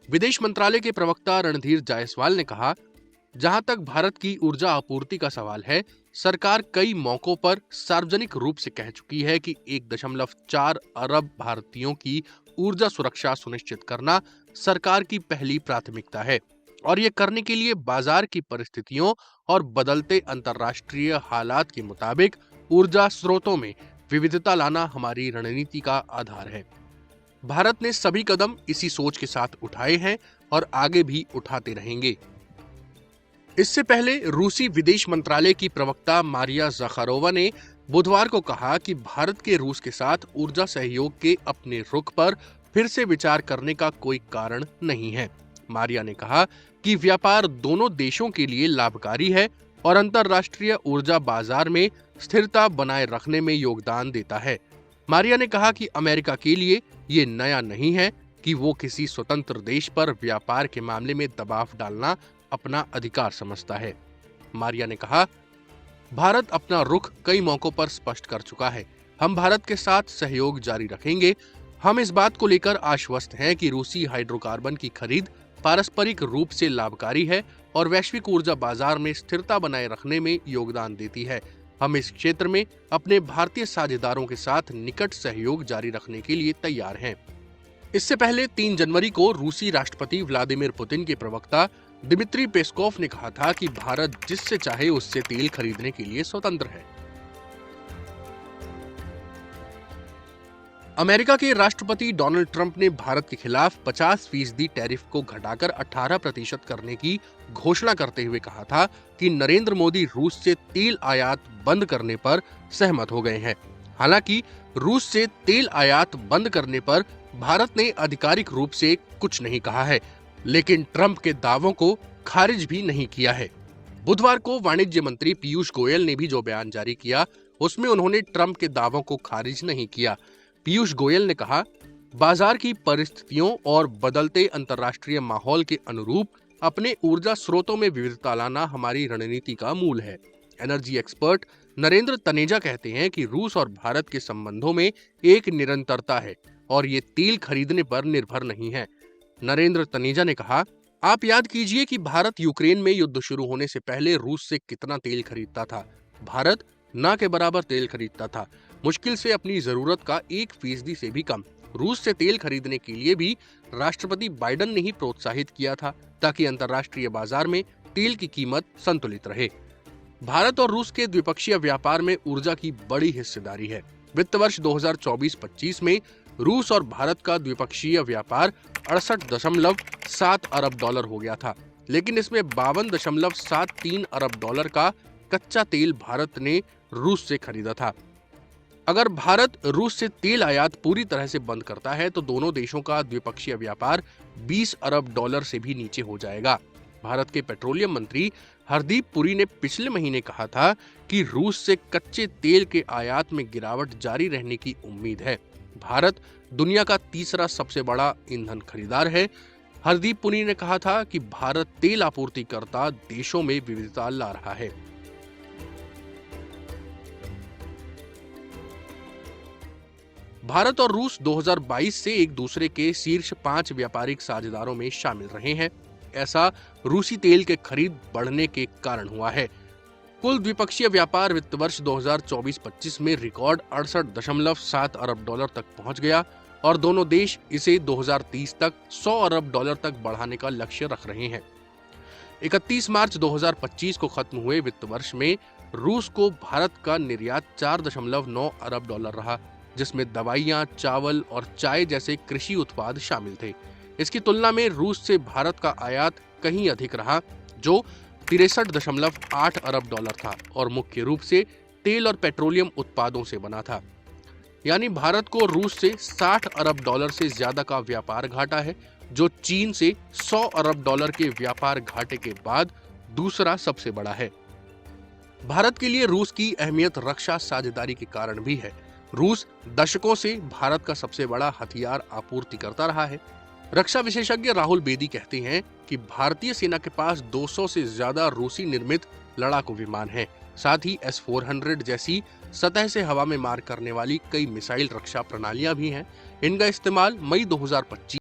विदेश मंत्रालय के प्रवक्ता रणधीर जायसवाल ने कहा, जहां तक भारत की ऊर्जा आपूर्ति का सवाल है, सरकार कई मौकों पर सार्वजनिक रूप से कह चुकी है कि 1.4 अरब भारतीयों की ऊर्जा सुरक्षा सुनिश्चित करना सरकार की पहली प्राथमिकता है और ये करने के लिए बाजार की परिस्थितियों और बदलते अंतर्राष्ट्रीय हालात के मुताबिक ऊर्जा स्रोतों में विविधता लाना हमारी रणनीति का आधार है। भारत ने सभी कदम इसी सोच के साथ उठाए हैं और आगे भी उठाते रहेंगे। इससे पहले रूसी विदेश मंत्रालय की प्रवक्ता मारिया ज़खारोवा ने बुधवार को कहा कि भारत के रूस के साथ ऊर्जा सहयोग के अपने रुख पर फिर से विचार करने का कोई कारण नहीं है। मारिया ने कहा कि व्यापार दोनों देशों के लिए लाभकारी है और अंतर्राष्ट्रीय ऊर्जा बाजार में स्थिरता बनाए रखने में योगदान देता है। मारिया ने कहा कि अमेरिका के लिए ये नया नहीं है कि वो किसी स्वतंत्र देश पर व्यापार के मामले में दबाव डालना अपना अधिकार समझता है। मारिया ने कहा, भारत अपना रुख कई मौकों पर स्पष्ट कर चुका है। हम भारत के साथ सहयोग जारी रखेंगे। हम इस बात को लेकर आश्वस्त हैं कि रूसी हाइड्रोकार्बन की खरीद पारस्परिक रूप से लाभकारी है और वैश्विक ऊर्जा बाजार में स्थिरता बनाए रखने में योगदान देती है। हम इस क्षेत्र में अपने भारतीय साझेदारों के साथ निकट सहयोग जारी रखने के लिए तैयार हैं। इससे पहले 3 जनवरी को रूसी राष्ट्रपति व्लादिमीर पुतिन के प्रवक्ता दिमित्री पेस्कोव ने कहा था कि भारत जिससे चाहे उससे तेल खरीदने के लिए स्वतंत्र है। अमेरिका के राष्ट्रपति डोनाल्ड ट्रंप ने भारत के खिलाफ 50% टैरिफ को घटाकर 18% करने की घोषणा करते हुए कहा था कि नरेंद्र मोदी रूस से तेल आयात बंद करने पर सहमत हो गए हैं। हालांकि रूस से तेल आयात बंद करने पर भारत ने आधिकारिक रूप से कुछ नहीं कहा है, लेकिन ट्रंप के दावों को खारिज भी नहीं किया है। बुधवार को वाणिज्य मंत्री पीयूष गोयल ने भी जो बयान जारी किया, उसमें उन्होंने ट्रंप के दावों को खारिज नहीं किया। पीयूष गोयल ने कहा, बाजार की परिस्थितियों और बदलते अंतर्राष्ट्रीय माहौल के अनुरूप अपने ऊर्जा स्रोतों में विविधता लाना हमारी रणनीति का मूल है। एनर्जी एक्सपर्ट नरेंद्र तनेजा कहते हैं कि रूस और भारत के संबंधों में एक निरंतरता है और ये तेल खरीदने पर निर्भर नहीं है। नरेंद्र तनेजा ने कहा, आप याद कीजिए कि भारत यूक्रेन में युद्ध शुरू होने से पहले रूस से कितना तेल खरीदता था। भारत न के बराबर तेल खरीदता था, मुश्किल से अपनी जरूरत का 1% से भी कम। रूस से तेल खरीदने के लिए भी राष्ट्रपति बाइडेन ने ही प्रोत्साहित किया था ताकि अंतर्राष्ट्रीय बाजार में तेल की कीमत संतुलित रहे। भारत और रूस के द्विपक्षीय व्यापार में ऊर्जा की बड़ी हिस्सेदारी है। वित्त वर्ष 2024-25 में रूस और भारत का द्विपक्षीय व्यापार 68.7 अरब डॉलर हो गया था, लेकिन इसमें 52.73 अरब डॉलर का कच्चा तेल भारत ने रूस से खरीदा था। अगर भारत रूस से तेल आयात पूरी तरह से बंद करता है तो दोनों देशों का द्विपक्षीय व्यापार 20 अरब डॉलर से भी नीचे हो जाएगा। भारत के पेट्रोलियम मंत्री हरदीप पुरी ने पिछले महीने कहा था कि रूस से कच्चे तेल के आयात में गिरावट जारी रहने की उम्मीद है। भारत दुनिया का तीसरा सबसे बड़ा ईंधन खरीदार है। हरदीप पुरी ने कहा था कि भारत तेल आपूर्तिकर्ता देशों में विविधता ला रहा है। भारत और रूस 2022 से एक दूसरे के शीर्ष 5 व्यापारिक साझेदारों में शामिल रहे हैं। ऐसा रूसी तेल के खरीद बढ़ने के कारण हुआ है। कुल द्विपक्षीय व्यापार वित्त वर्ष 2024-25 में रिकॉर्ड 68.7 अरब डॉलर तक पहुंच गया और दोनों देश इसे 2030 तक 100 अरब डॉलर तक बढ़ाने का लक्ष्य रख रहे हैं। 31 मार्च 2025 को खत्म हुए वित्त वर्ष में रूस को भारत का निर्यात 4.9 अरब डॉलर रहा, जिसमें दवाइयां, चावल और चाय जैसे कृषि उत्पाद शामिल थे। इसकी तुलना में रूस से भारत का आयात कहीं अधिक रहा, जो 63.8 अरब डॉलर था और मुख्य रूप से तेल और पेट्रोलियम उत्पादों से बना था। यानी भारत को रूस से 60 अरब डॉलर से ज्यादा का व्यापार घाटा है, जो चीन से 100 अरब डॉलर के व्यापार घाटे के बाद दूसरा सबसे बड़ा है। भारत के लिए रूस की अहमियत रक्षा साझेदारी के कारण भी है। रूस दशकों से भारत का सबसे बड़ा हथियार आपूर्तिकर्ता रहा है। रक्षा विशेषज्ञ राहुल बेदी कहते हैं कि भारतीय सेना के पास 200 से ज्यादा रूसी निर्मित लड़ाकू विमान हैं। साथ ही S-400 जैसी सतह से हवा में मार करने वाली कई मिसाइल रक्षा प्रणालियां भी हैं। इनका इस्तेमाल मई 2025